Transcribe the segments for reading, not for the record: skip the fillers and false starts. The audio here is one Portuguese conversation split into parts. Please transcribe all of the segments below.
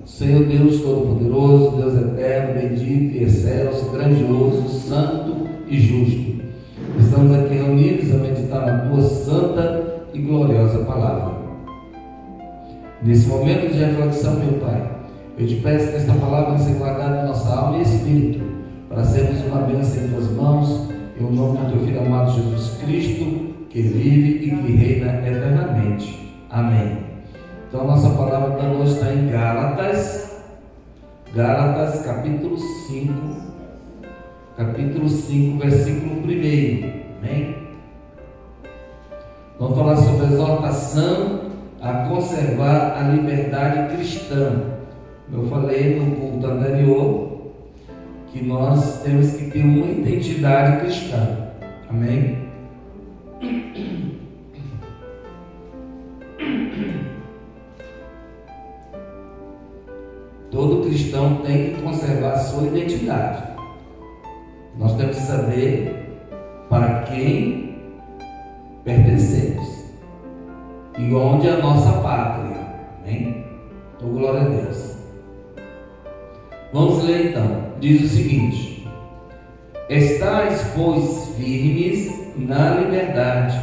Senhor Deus Todo-Poderoso, Deus Eterno, bendito e excelso, grandioso, santo e justo. Estamos aqui reunidos a meditar na Tua santa e gloriosa palavra. Nesse momento de reflexão, meu Pai, eu te peço que esta palavra seja guardada em nossa alma e espírito, para sermos uma bênção em Tuas mãos, em nome do Teu Filho amado Jesus Cristo, que vive e que reina eternamente. Amém. Então, nossa palavra da hoje está em Gálatas, capítulo 5, versículo 1. Amém? Vamos falar sobre a exortação a conservar a liberdade cristã. Eu falei no culto anterior que nós temos que ter uma identidade cristã. Amém? Todo cristão tem que conservar a sua identidade. Nós temos que saber para quem pertencemos e onde é a nossa pátria. Amém? Então, glória a Deus. Vamos ler então. Diz o seguinte: estais, pois, firmes na liberdade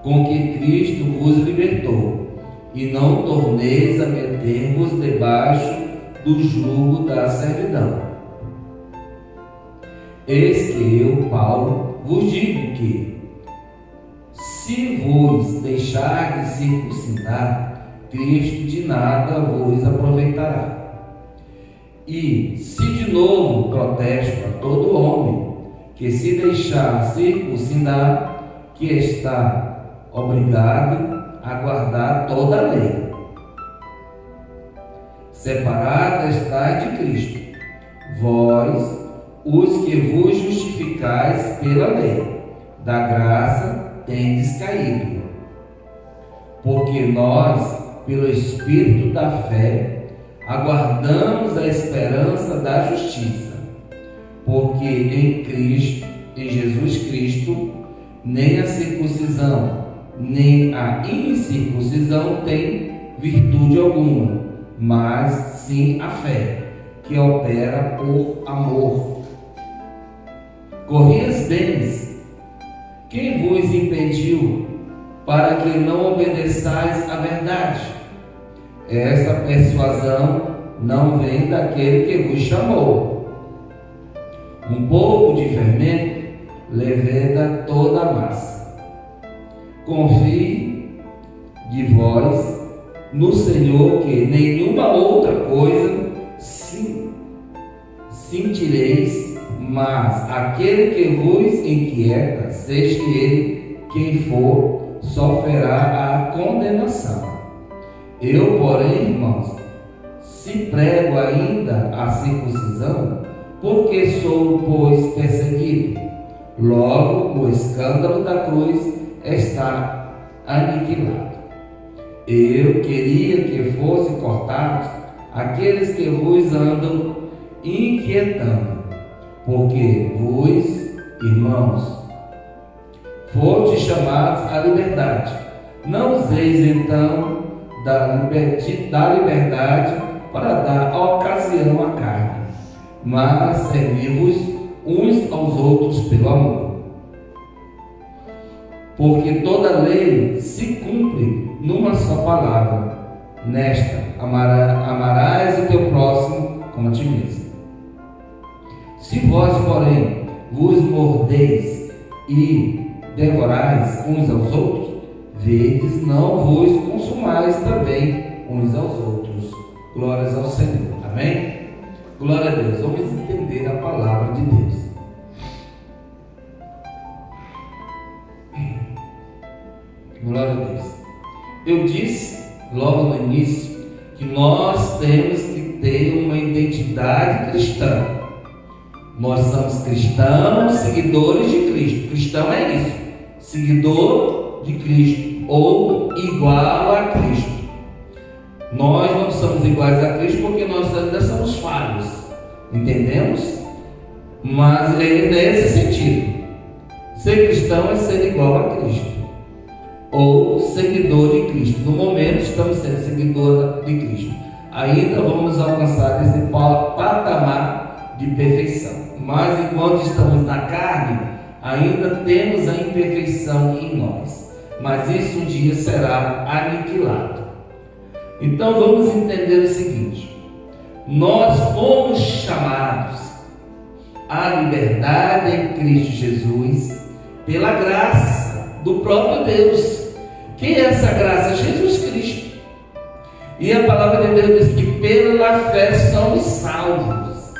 com que Cristo vos libertou, e não torneis a meter-vos debaixo do jugo da servidão. Eis que eu, Paulo, vos digo que, se vos deixardes circuncidar, Cristo de nada vos aproveitará. E se de novo protesto a todo homem que se deixar circuncidar, que está obrigado a guardar toda a lei. Separada estáis de Cristo, vós, os que vos justificais pela lei, da graça tendes caído. Porque nós, pelo Espírito da fé, aguardamos a esperança da justiça. Porque em Cristo, em Jesus Cristo, nem a circuncisão, nem a incircuncisão tem virtude alguma, mas sim a fé, que opera por amor. Corri as bens, quem vos impediu, para que não obedeçais à verdade? Esta persuasão não vem daquele que vos chamou. Um pouco de fermento leveda toda a massa. Confie de vós no Senhor, que nenhuma outra coisa sentireis, mas aquele que vos inquieta, seja ele quem for, sofrerá a condenação. Eu, porém, irmãos, se prego ainda a circuncisão, porque sou, pois, perseguido. Logo, o escândalo da cruz está aniquilado. Eu queria que fossem cortados aqueles que vos andam inquietando, porque vos, irmãos, fostes chamados à liberdade. Não useis então da liberdade para dar ocasião à carne, mas servi-vos uns aos outros pelo amor. Porque toda lei se cumpre numa só palavra, nesta: amarás o teu próximo como a ti mesmo. Se vós, porém, vos mordeis e devorais uns aos outros, vedes, não vos consumais também uns aos outros. Glórias ao Senhor. Amém? Glória a Deus. Vamos entender a palavra de Deus. Glória a Deus. Eu disse logo no início que nós temos que ter uma identidade cristã. Nós somos cristãos, seguidores de Cristo. Cristão é isso, seguidor de Cristo ou igual a Cristo. Nós não somos iguais a Cristo porque nós ainda somos falhos, entendemos? Mas é nesse sentido. Ser cristão é ser igual a Cristo ou seguidor de Cristo. No momento estamos sendo seguidor de Cristo. ainda vamos alcançar esse patamar de perfeição. Mas enquanto estamos na carne, ainda temos a imperfeição em nós. Mas isso um dia será aniquilado. Então vamos entender o seguinte: nós fomos chamados à liberdade em Cristo Jesus pela graça do próprio Deus. Quem é essa graça? Jesus Cristo. E a palavra de Deus diz que pela fé somos salvos.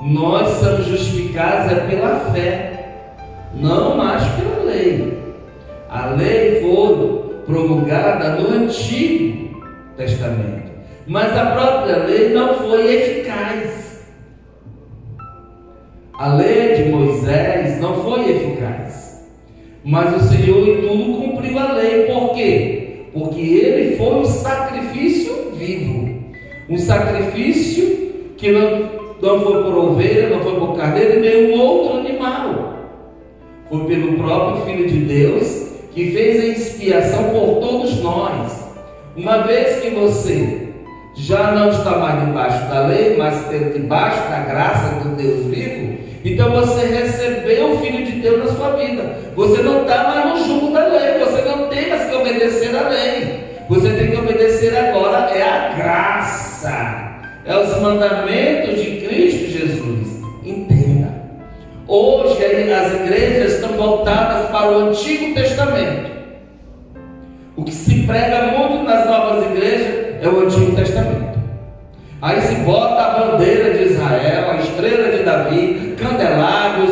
Nós somos justificados pela fé, não mais pela lei. A lei foi promulgada no Antigo Testamento, mas a própria lei não foi eficaz. A lei de Moisés não foi eficaz, mas o Senhor em tudo cumpriu a lei. Por quê? Porque ele foi um sacrifício vivo, um sacrifício que não foi por ovelha, não foi por carneiro, nem um outro animal. Foi pelo próprio Filho de Deus, que fez a expiação por todos nós. Uma vez que você já não está mais debaixo da lei, mas debaixo da graça do Deus vivo, então você recebeu o Filho de Deus na sua vida. Você não está mais no jugo da lei, você não tem mais que obedecer à lei. Você tem que obedecer agora a graça, os mandamentos de Cristo Jesus. Entenda. Hoje as igrejas estão voltadas para o Antigo Testamento. O que se prega muito nas novas igrejas é o Antigo Testamento. Aí se bota a bandeira de Israel, a estrela de Davi, candelabros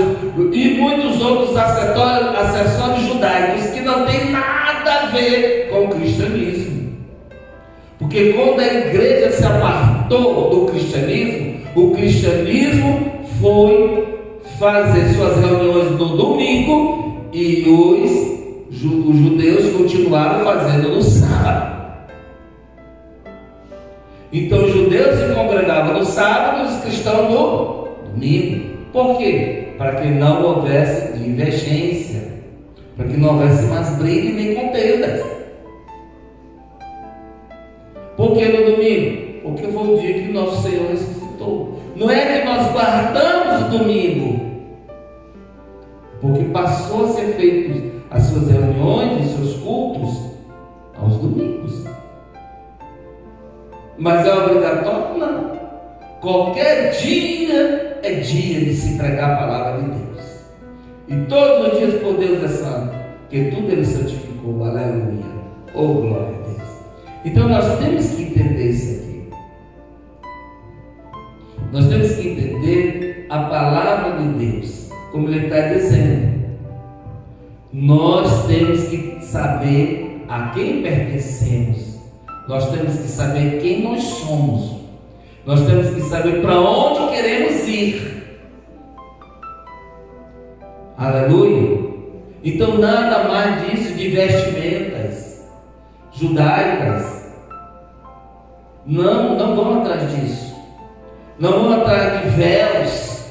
e muitos outros acessórios judaicos que não tem nada a ver com o cristianismo. Porque quando a igreja se apartou do cristianismo, o cristianismo foi fazer suas reuniões no domingo e os judeus continuaram fazendo no sábado. Então os judeus se congregavam no sábado e os cristãos no domingo. Por quê? Para que não houvesse divergência, para que não houvesse mais briga e nem contendas. Por que no domingo? Porque foi o dia que nosso Senhor ressuscitou. Não é que nós guardamos o domingo, porque passou a ser feitos as suas reuniões e seus cultos aos domingos. Mas é obrigatório? Não. Qualquer dia é dia de se pregar a palavra de Deus. E todos os dias por Deus é santo, porque tudo Ele santificou. Aleluia. Oh, glória a Deus. Então nós temos que entender isso aqui. Nós temos que entender a palavra de Deus, como Ele está dizendo. Nós temos que saber a quem pertencemos. Nós temos que saber quem nós somos. Nós temos que saber para onde queremos ir. Aleluia. Então nada mais disso de vestimentas judaicas. Não vamos atrás disso. Não vamos atrás de véus,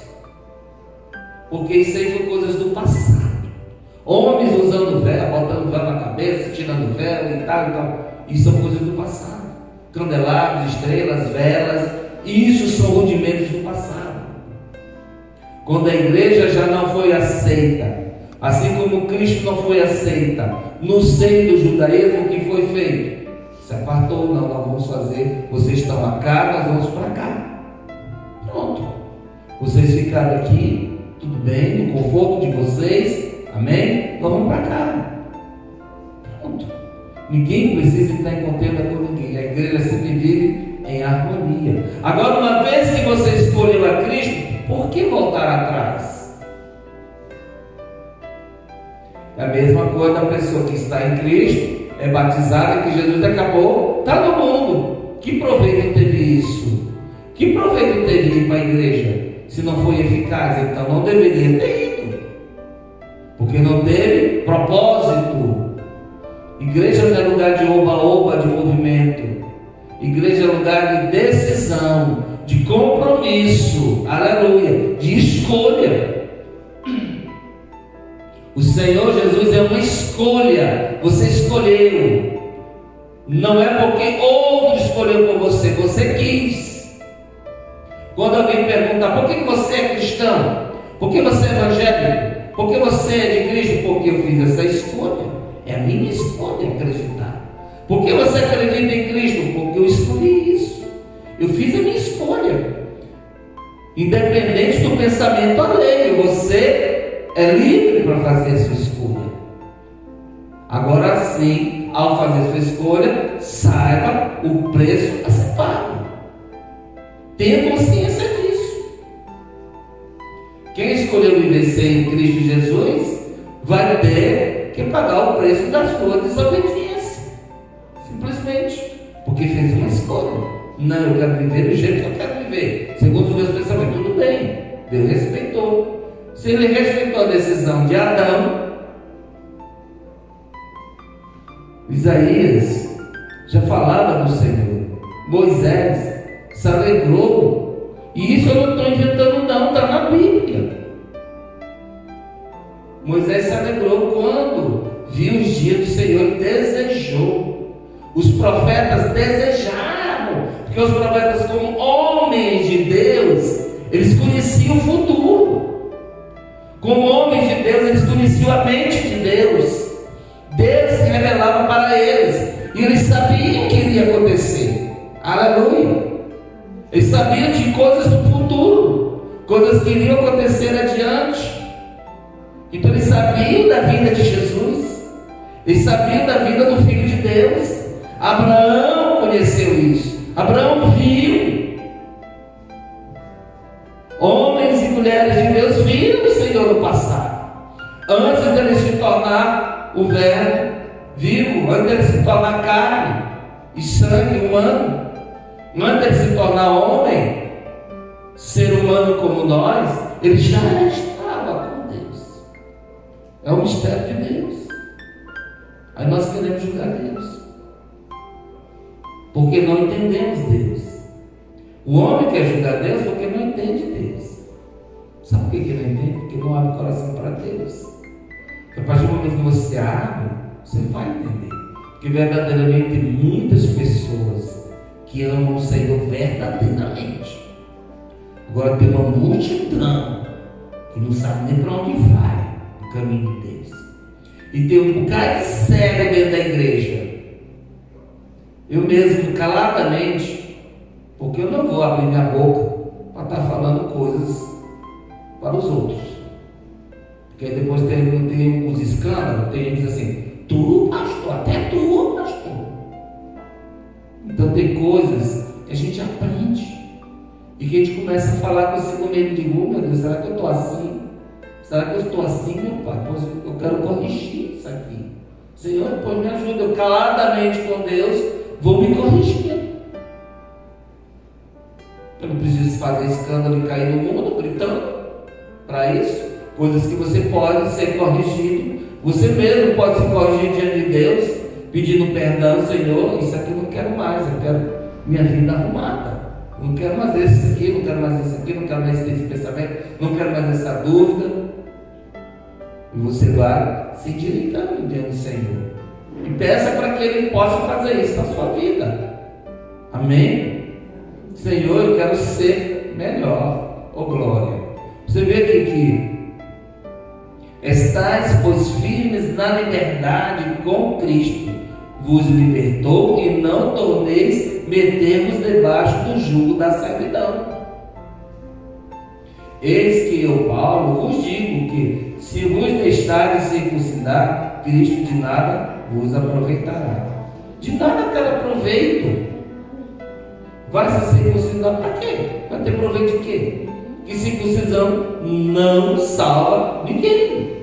porque isso aí foi coisas do passado. Homens usando véu, botando véu na cabeça, tirando véu e tal. Isso são coisas do passado. Candelabros, estrelas, velas, isso são rudimentos do passado. Quando a igreja já não foi aceita, assim como Cristo não foi aceita no seio do judaísmo, o que foi feito? Se apartou, não, nós vamos fazer, vocês estão a cá, nós vamos para cá. Pronto. Vocês ficaram aqui, tudo bem, no conforto de vocês, amém? Nós vamos para cá. Pronto. Ninguém precisa estar em contenda com ninguém. A igreja sempre vive em harmonia. Agora, uma vez que você escolheu a Cristo, por que voltar atrás? É a mesma coisa da pessoa que está em Cristo, é batizada, que Jesus acabou, está no mundo. Que proveito teve isso? Que proveito teve ir para a igreja? Se não foi eficaz, então não deveria ter ido, porque não teve propósito. Igreja não é lugar de oba-oba, de movimento. Igreja é lugar de decisão, de compromisso, aleluia, de escolha. O Senhor Jesus é uma escolha. Você escolheu. Não é porque outro escolheu por você, você quis. Quando alguém pergunta, por que você é cristão? Por que você é evangélico? Por que você é de Cristo? Porque eu fiz essa escolha. É a minha escolha acreditar. Por que você acredita em Cristo? Porque eu escolhi isso. Eu fiz a minha escolha. Independente do pensamento alheio, você é livre para fazer a sua escolha. Agora sim, ao fazer a sua escolha, saiba o preço a ser pago. Tenha consciência disso. Quem escolheu viver sem Cristo Jesus vai ter que pagar o preço da sua desobediência. Simplesmente. Porque fez uma escolha. Não, eu quero viver do jeito que eu quero viver, segundo os meus pensamentos. Tudo bem, Deus respeitou. Se ele respeitou a decisão de Adão, Isaías já falava do Senhor. Moisés se alegrou. E isso eu não estou inventando não, está na Bíblia. Moisés se alegrou quando viu os dias do Senhor, desejou. Os profetas desejaram, porque os profetas, como homens de Deus, eles conheciam o futuro. Como homens de Deus, eles conheciam a mente de Deus. Deus se revelava para eles, e eles sabiam o que iria acontecer. Aleluia! Eles sabiam de coisas do futuro, coisas que iriam acontecer adiante. Então eles sabiam da vida de Jesus, eles sabiam da vida do Filho de Deus. Abraão conheceu isso, Abraão viu. Homens e mulheres de Deus viram o Senhor no passado, antes dele se tornar o Verbo vivo, antes dele se tornar carne e sangue humano, antes dele se tornar homem, ser humano como nós, ele já estava com Deus. É o mistério de Deus. Aí nós queremos julgar Deus, porque não entendemos Deus. O homem quer julgar Deus porque não entende Deus. Sabe por que ele não entende? Porque não abre o coração para Deus. A partir do momento que você abre, você vai entender. Porque verdadeiramente tem muitas pessoas que amam o Senhor verdadeiramente. Agora tem uma multidão que não sabe nem para onde vai o caminho de Deus. E tem um bocado de cego dentro da igreja. Eu mesmo, caladamente, porque eu não vou abrir minha boca para estar falando coisas para os outros. Porque aí depois tem os escândalos, tem gente que diz assim, tu pastor, até tu pastor. Então tem coisas que a gente aprende e que a gente começa a falar consigo mesmo, de meu Deus, será que eu estou assim? Será que eu estou assim, meu pai? Pois eu quero corrigir isso aqui. Senhor, pois me ajuda. Eu caladamente com Deus vou me corrigir. Eu não preciso fazer escândalo e cair no mundo gritando para isso. Coisas que você pode ser corrigido. Você mesmo pode se corrigir diante de Deus, pedindo perdão, Senhor, isso aqui eu não quero mais, eu quero minha vida arrumada. Eu não quero mais isso aqui, não quero mais isso aqui, não quero mais esse pensamento, não quero mais essa dúvida. E você vai se endireitando diante do Senhor. E peça para que Ele possa fazer isso na sua vida. Amém? Senhor, eu quero ser melhor. Oh glória. Você vê aqui que estais, pois, firmes na liberdade com Cristo, vos libertou e não torneis meter-vos debaixo do jugo da servidão. Eis que eu, Paulo, vos digo que, se vos deixares circuncidar, Cristo de nada vos aproveitará. De nada terá proveito. Vai se circuncidar para quê? Vai ter proveito de quê? Que circuncisão não salva ninguém.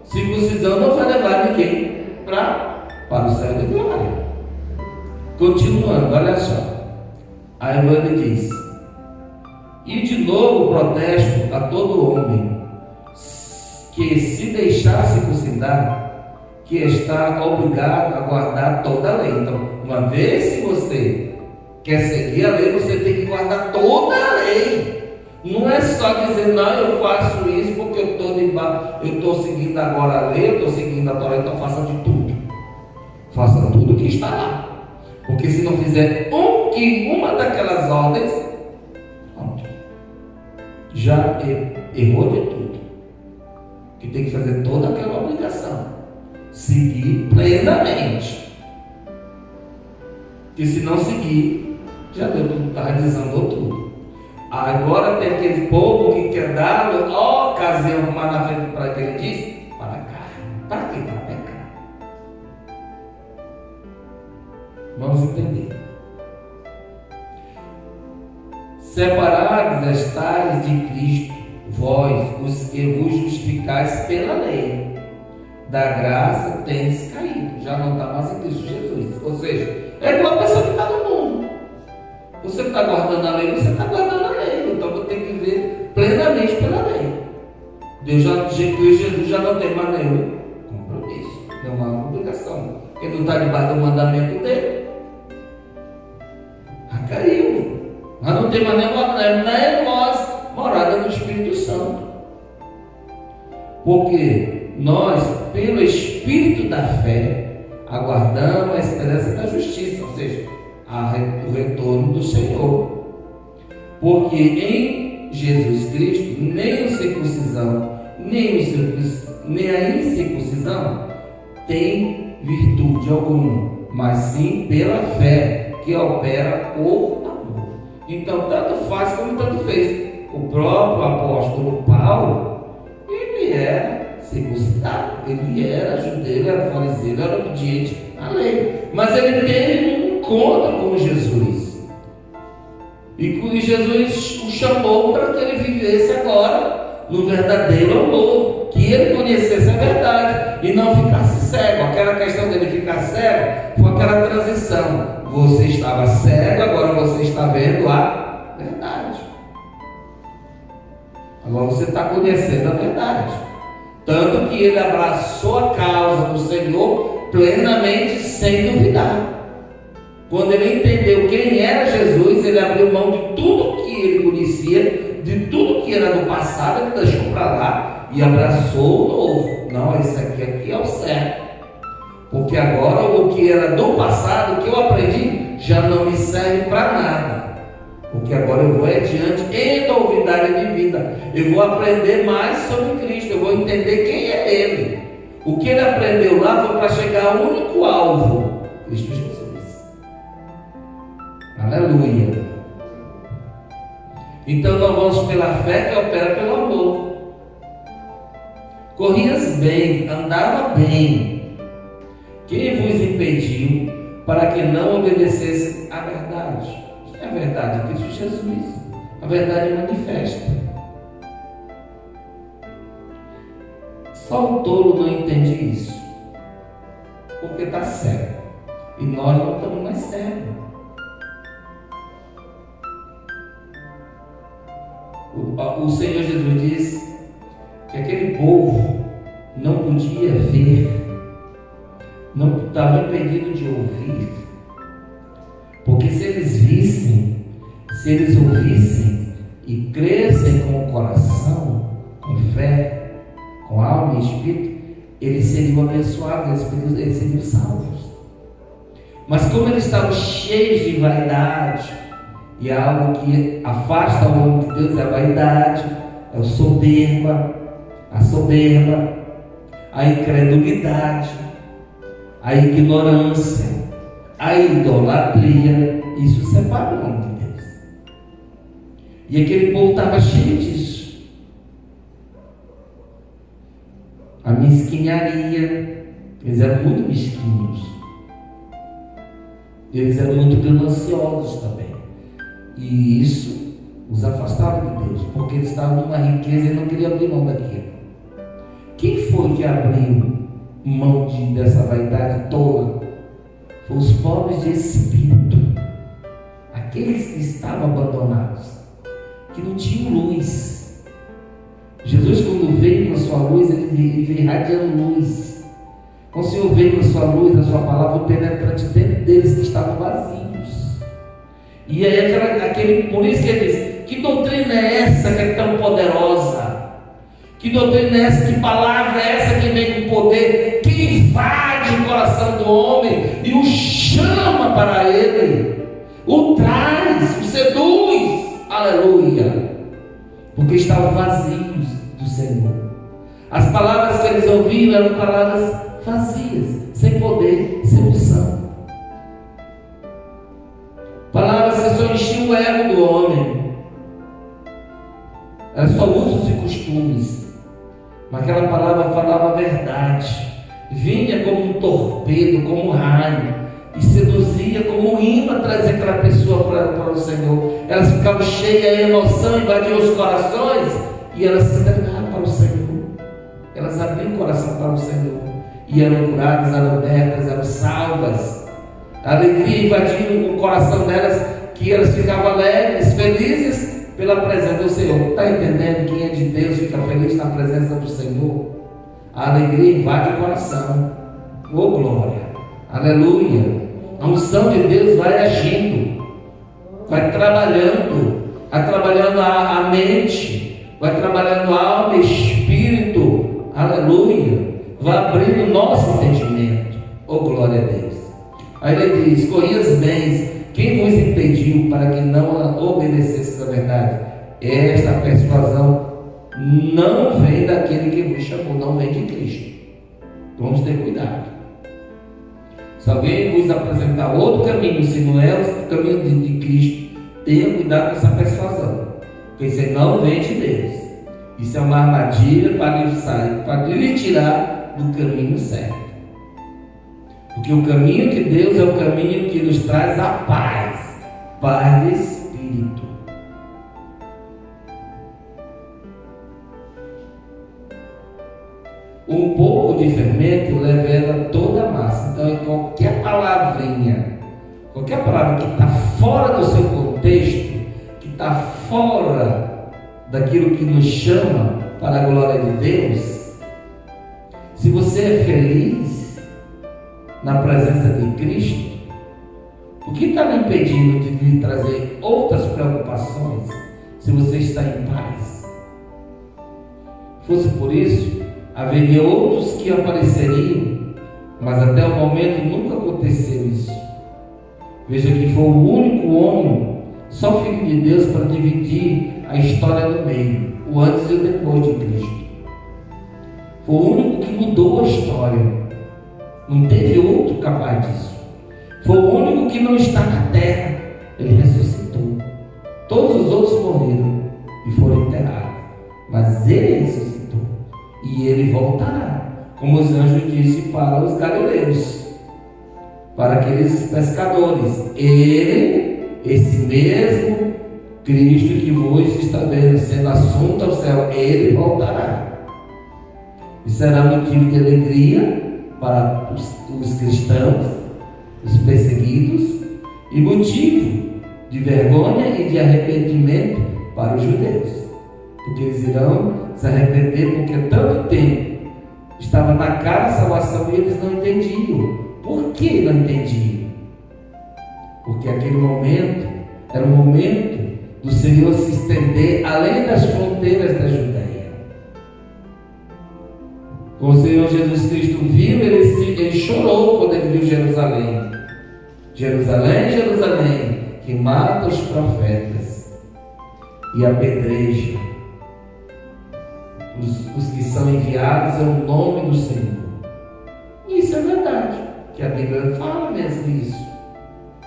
Circuncisão não vai levar ninguém para o céu de glória. Continuando, olha só. A Ivane diz: e de novo protesto a todo homem que se deixar circuncidar, que está obrigado a guardar toda a lei. Então, uma vez que você quer seguir a lei, você tem que guardar toda a lei. Não é só dizer, não, eu faço isso porque eu estou seguindo agora a lei, eu estou seguindo a Torá, então faça de tudo. Faça tudo o que está lá. Porque se não fizer uma daquelas ordens, pronto, já errou de tudo. Que tem que fazer toda aquela obrigação. Seguir plenamente. Que se não seguir, já deu tudo, desandou tudo. Agora tem aquele povo que quer dar a ocasião mais na frente para que ele diz, para cá. Para quê? Para pecar. Vamos entender. Separados estais de Cristo, vós, os que vos justificais pela lei, da graça tendes caído. Já não está mais em Cristo Jesus. Ou seja, é igual a pessoa que está no mundo. Você está guardando a lei, você está guardando a lei. Então você tem que viver plenamente pela lei. Jesus já não tem mais nenhum compromisso, nenhuma obrigação. Quem não está debaixo do mandamento dele, já caiu. Mas não tem mais nem nós, morada do Espírito Santo. Porque nós, pelo Espírito da fé, aguardamos a esperança da justiça, ou seja, o retorno do Senhor. Porque em Jesus Cristo, nem a circuncisão, nem a incircuncisão tem virtude alguma, mas sim pela fé que opera por amor. Então, tanto faz como tanto fez. O próprio apóstolo Paulo, ele era circuncidado, ele era judeu, ele era fariseu, ele era obediente à lei, mas ele teve um encontro com Jesus, e Jesus o chamou para que ele vivesse agora no verdadeiro amor, que ele conhecesse a verdade e não ficasse cego. Aquela questão dele ficar cego foi aquela transição. Você estava cego, agora você está vendo a verdade. Agora você está conhecendo a verdade. Tanto que ele abraçou a causa do Senhor plenamente, sem duvidar. Quando ele entendeu quem era Jesus, ele abriu mão de tudo que ele conhecia, de tudo que era do passado, ele deixou para lá e abraçou o novo. Não, isso aqui é o certo. Porque agora o que era do passado, o que eu aprendi, já não me serve para nada. Porque agora eu vou adiante em novidade de vida. Eu vou aprender mais sobre Cristo. Eu vou entender quem é Ele. O que ele aprendeu lá foi para chegar ao único alvo, Cristo Jesus. Aleluia. Então nós vamos pela fé que opera pelo amor. Corrias bem, andava bem. Quem vos impediu para que não obedecesse à verdade? O que é a verdade? Cristo Jesus. A verdade manifesta. Só o tolo não entende isso, porque está cego. E nós não estamos mais cegos. O Senhor Jesus disse que aquele povo não podia ver, não estava impedido de ouvir, porque se eles vissem, se eles ouvissem e crescem com o coração, com fé, com alma e espírito, eles seriam abençoados, eles seriam salvos. Mas como eles estavam cheios de vaidade, e é algo que afasta o homem de Deus, é a vaidade, é a soberba, a incredulidade, a ignorância, a idolatria. Isso separa o homem de Deus. E aquele povo estava cheio disso. A mesquinharia, eles eram muito mesquinhos, eles eram muito gananciosos também. E isso os afastava de Deus, porque eles estavam numa riqueza e não queriam abrir mão daquilo. Quem foi que abriu mão dessa vaidade toda? Foram os pobres de espírito, aqueles que estavam abandonados, que não tinham luz. Jesus, quando veio com a sua luz, ele veio irradiando luz. Quando o Senhor veio com a sua luz, a sua palavra penetrante dentro deles que estavam vazios. E aí por isso que ele diz: que doutrina é essa que é tão poderosa? Que doutrina é essa? Que palavra é essa que vem com poder? Que invade age no coração do homem e o chama para ele, o traz, o seduz, aleluia, porque estavam vazios do Senhor. As palavras que eles ouviam eram palavras vazias, sem poder, sem unção, palavras que só enchiam o ego do homem. Era só usos e costumes, mas aquela palavra falava a verdade, vinha como um torpedo, como um raio, e seduzia como um imã, trazia aquela pessoa para o Senhor. Elas ficavam cheias de emoção, invadiam os corações, e elas se entregavam para o Senhor. Elas abriam o coração para o Senhor, e eram curadas, eram abertas, eram salvas. A alegria invadiu o coração delas, que elas ficavam alegres, felizes pela presença do Senhor. Está entendendo? Quem é de Deus fica feliz na presença do Senhor. A alegria invade o coração. Oh glória, aleluia. A unção de Deus vai agindo, vai trabalhando a mente, vai trabalhando a alma, espírito, aleluia, vai abrindo o nosso entendimento. Oh glória a Deus. Aí ele diz: corri as bens, quem vos impediu para que não obedecesse a verdade? Esta persuasão não vem daquele que vos chamou, não vem de Cristo. Vamos ter cuidado. Se alguém vos apresentar outro caminho, se não é o caminho de Cristo, tenha cuidado com essa persuasão, porque isso não vem de Deus. Isso é uma armadilha para lhe tirar do caminho certo. Porque o caminho de Deus é o caminho que nos traz a paz de espírito. Um pouco de fermento leveda toda a massa. Então, qualquer palavrinha, qualquer palavra que está fora do seu contexto, que está fora daquilo que nos chama para a glória de Deus, se você é feliz na presença de Cristo, o que está lhe impedindo de lhe trazer outras preocupações, se você está em paz? Fosse por isso, haveria outros que apareceriam, mas até o momento nunca aconteceu isso. Veja que foi o único homem, só Filho de Deus, para dividir a história no meio, o antes e o depois de Cristo. Foi o único que mudou a história. Não teve outro capaz disso. Foi o único que não está na terra. Ele ressuscitou. Todos os outros morreram e foram enterrados, mas ele ressuscitou e ele voltará, como os anjos disse para os galileus, para aqueles pescadores. Ele, esse mesmo Cristo que vos está vendo sendo assunto ao céu, ele voltará e será motivo de alegria para os cristãos, os perseguidos, e motivo de vergonha e de arrependimento para os judeus, porque eles irão se arrepender, porque tanto tempo estava na cara a salvação e eles não entendiam. Por que não entendiam? Porque aquele momento era o momento do Senhor se estender além das fronteiras da Judeia. Quando o Senhor Jesus Cristo viu, ele chorou quando ele viu Jerusalém. Jerusalém, Jerusalém, que mata os profetas e apedreja os que são enviados é o nome do Senhor. Isso é verdade, que a Bíblia fala mesmo disso.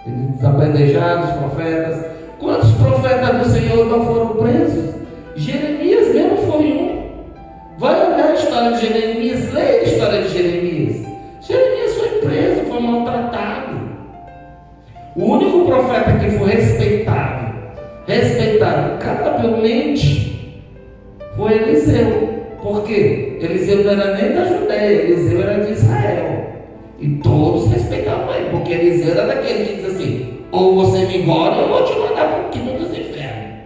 Eles apedrejaram os profetas. Quantos profetas do Senhor não foram presos? Jeremias mesmo foi um. Vai olhar a história de Jeremias, leia a história de Jeremias. Jeremias foi preso, foi maltratado. O único profeta que foi respeitado cabalmente, foi Eliseu. Por quê? Eliseu não era nem da Judeia, Eliseu era de Israel. E todos respeitavam ele, porque Eliseu era daquele que diz assim: ou você me engole, ou eu vou te mandar para o quinto dos infernos.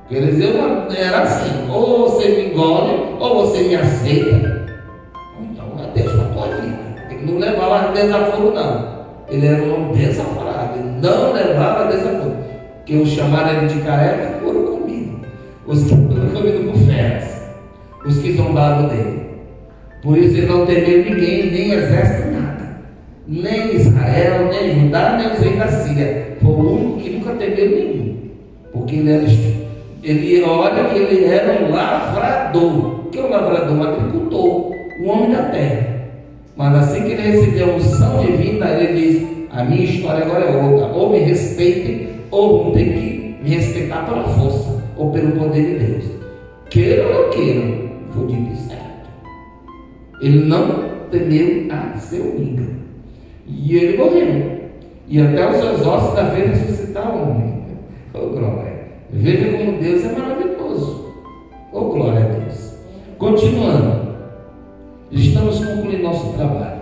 Porque Eliseu era assim: ou você me engole, ou você me aceita, ou então é Deus para a tua vida. Ele não levava desaforo, não. Ele era um homem desaforado, ele não levava desaforo. Porque o chamaram ele de careca, foram comido. Os que foram comidos por feras, os que zombavam dele. Por isso ele não temeu ninguém, nem exército, nada. nem Israel, nem Judá, nem os reis da Síria. Foi o único que nunca temeu nenhum, porque olha que ele era um lavrador. O que é um lavrador? Um agricultor, um homem da terra. Mas assim que ele recebeu a unção divina, ele diz: a minha história agora é outra, ou me respeitem, ou vão ter que me respeitar pela força, ou pelo poder de Deus. Queiram ou não queiram, foi dito e certo. Ele não temeu a seu amigo, e ele morreu, e até os seus ossos da fez ressuscitar o homem. Oh glória! Veja como Deus é maravilhoso. Oh glória a Deus! Continuando, estamos concluindo nosso trabalho.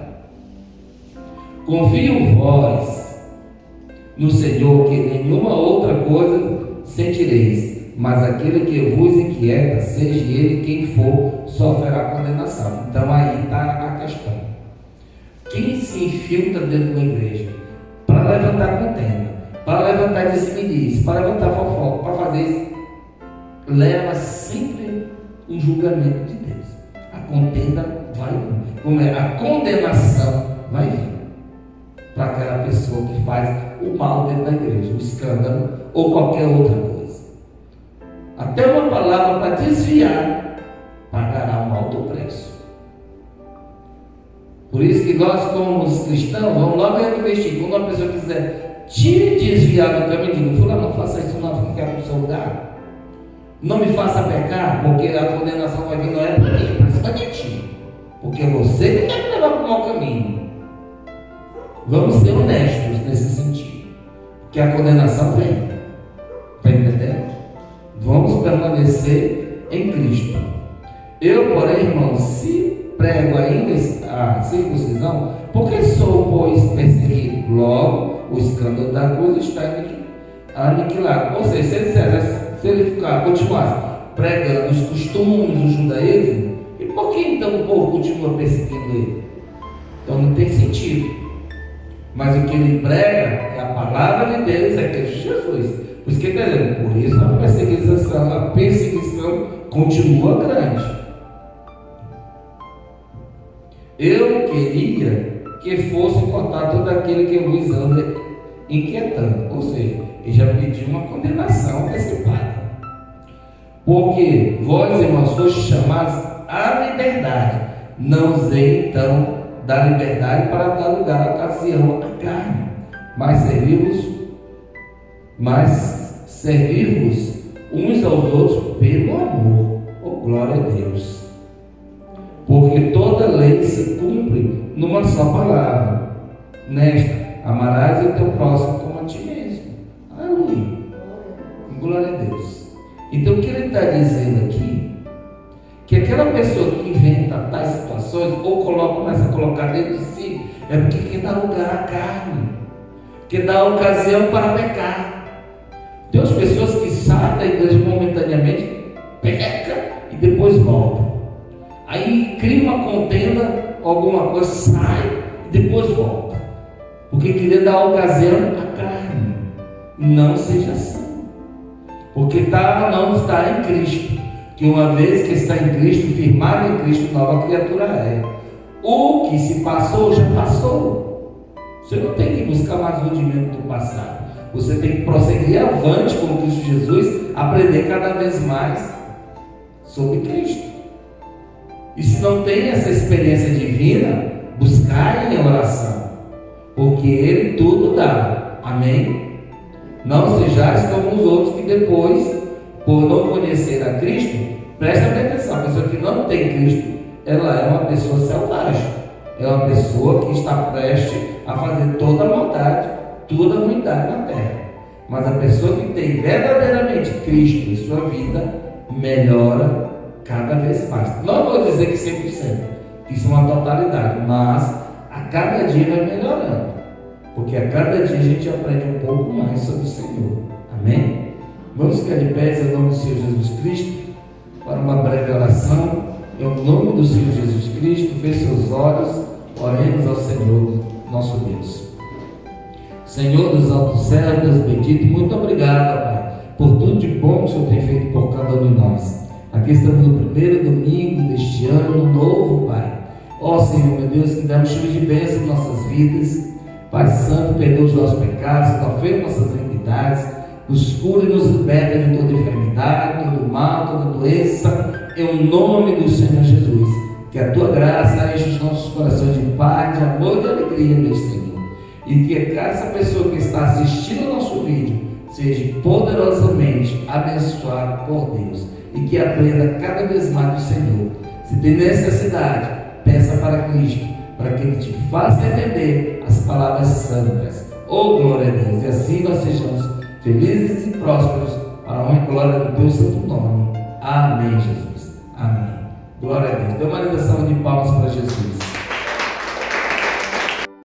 Confio vós no Senhor, que nenhuma outra coisa sentireis, mas aquele que vos inquieta, seja ele quem for, sofrerá condenação. Então aí está a questão. Quem se infiltra dentro da igreja para levantar contenda, para levantar disse-me-disse, para levantar fofoca, para fazer isso, leva sempre um julgamento de Deus. A contenda vai vir, a condenação vai vir para aquela pessoa que faz o mal dentro da igreja, o escândalo ou qualquer outra coisa. Até uma palavra para desviar pagará um alto preço. Por isso que nós, como os cristãos, vamos logo investir. Quando uma pessoa quiser te desviar do caminho, digo: fulano, não faça isso, não, não quero no seu lugar. Não me faça pecar, porque a condenação vai vir, não é para mim, é para ti. Porque você que quer me levar para o mau caminho. Vamos ser honestos nesse sentido, que a condenação vem. Está entendendo? Vamos permanecer em Cristo. Eu, porém, irmãos, se prego ainda a circuncisão, porque sou, pois, perseguido. Logo, o escândalo da cruz está aniquilado. Ou seja, se ele continuasse pregando os costumes do judaísmo, e por que então o povo continua perseguindo ele? Então não tem sentido. Mas o que ele prega é a palavra de Deus, é Cristo Jesus. Por isso que ele está dizendo: por isso a perseguição continua grande. Eu queria que fosse cortar todo aquele que vos anda inquietando. Ou seja, ele já pediu uma condenação antecipada. Porque vós, irmãos, fostes chamados à liberdade. Não usei então da liberdade para dar lugar à ocasião à carne, mas servir-vos uns aos outros pelo amor. Oh glória a Deus! Porque toda lei se cumpre numa só palavra, nesta: amarás o teu próximo como a ti mesmo. Aleluia! Glória a Deus! Então o que ele está dizendo aqui, que aquela pessoa que inventa tais situações, ou começa a colocar dentro de si, é porque quer dar lugar à carne, quer dar ocasião para pecar. Tem as pessoas que saem da igreja momentaneamente, pecam e depois voltam. Aí cria uma contenda, alguma coisa, sai e depois volta, porque queria dar ocasião à carne. Não seja assim, porque não está em Cristo. Que uma vez que está em Cristo, firmado em Cristo, nova criatura é. O que se passou, já passou. Você não tem que buscar mais rudimento do passado. Você tem que prosseguir avante com Cristo Jesus, aprender cada vez mais sobre Cristo. E se não tem essa experiência divina, buscar em oração, porque Ele tudo dá. Amém? Não sejais como os outros que depois, por não conhecer a Cristo, presta atenção, a pessoa que não tem Cristo, ela é uma pessoa selvagem, é uma pessoa que está prestes a fazer toda a maldade, toda a ruindade na terra. Mas a pessoa que tem verdadeiramente Cristo em sua vida, melhora cada vez mais. Não vou dizer que 100%, isso é uma totalidade, mas a cada dia vai melhorando, porque a cada dia a gente aprende um pouco mais sobre o Senhor. Amém? Vamos ficar de pé em nome do Senhor Jesus Cristo para uma breve oração. Em nome do Senhor Jesus Cristo, feche seus olhos, oremos ao Senhor, nosso Deus. Senhor dos altos céus, Deus bendito, muito obrigado, Pai, por tudo de bom que o Senhor tem feito por cada um de nós. Aqui estamos no primeiro domingo deste ano novo, Pai. Ó Senhor, meu Deus, que damos chuva de bênção em nossas vidas. Pai Santo, perdoa os nossos pecados, afeta nossas iniquidades, nos cura e nos liberta de toda enfermidade, todo mal, toda doença, em o nome do Senhor Jesus. Que a tua graça enche os nossos corações de paz, de amor e de alegria, meu Senhor. E que essa pessoa que está assistindo ao nosso vídeo seja poderosamente abençoada por Deus e que aprenda cada vez mais do Senhor. Se tem necessidade, peça para Cristo, para que Ele te faça entender as palavras santas. Oh, glória a Deus! E assim nós sejamos felizes e prósperos para a honra e glória do teu santo nome. Amém, Jesus. Amém. Glória a Deus. Dê uma linda salva de palmas para Jesus.